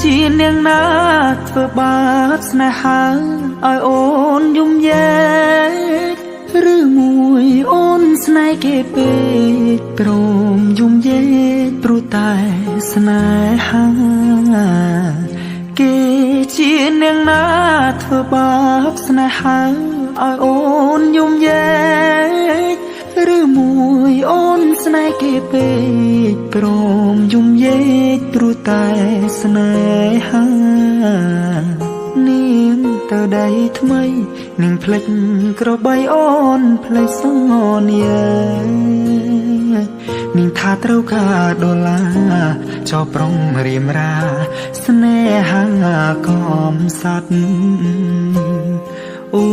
ជានាងណាធ្វើបាបស្នេហាឲ្យអូនយំយែកឬមួយអូនស្នេហ៍គេពេកព្រមយំយែកព្រោះតែស្នេហាគេជានាងណាធ្វើបាបស្នេហាឲ្យអូនយំយែកឬមួយអូនស្នេហ៍គេពេកព្រមយំយែកព្រោះតែស្នេហានាងទៅដៃថ្មីនាងភ្លេចក្របីអូនភ្លេចសងនានាងថាត្រូវការដុល្លារចោប្រុងរៀមរាស្នេហាកំសត់អូ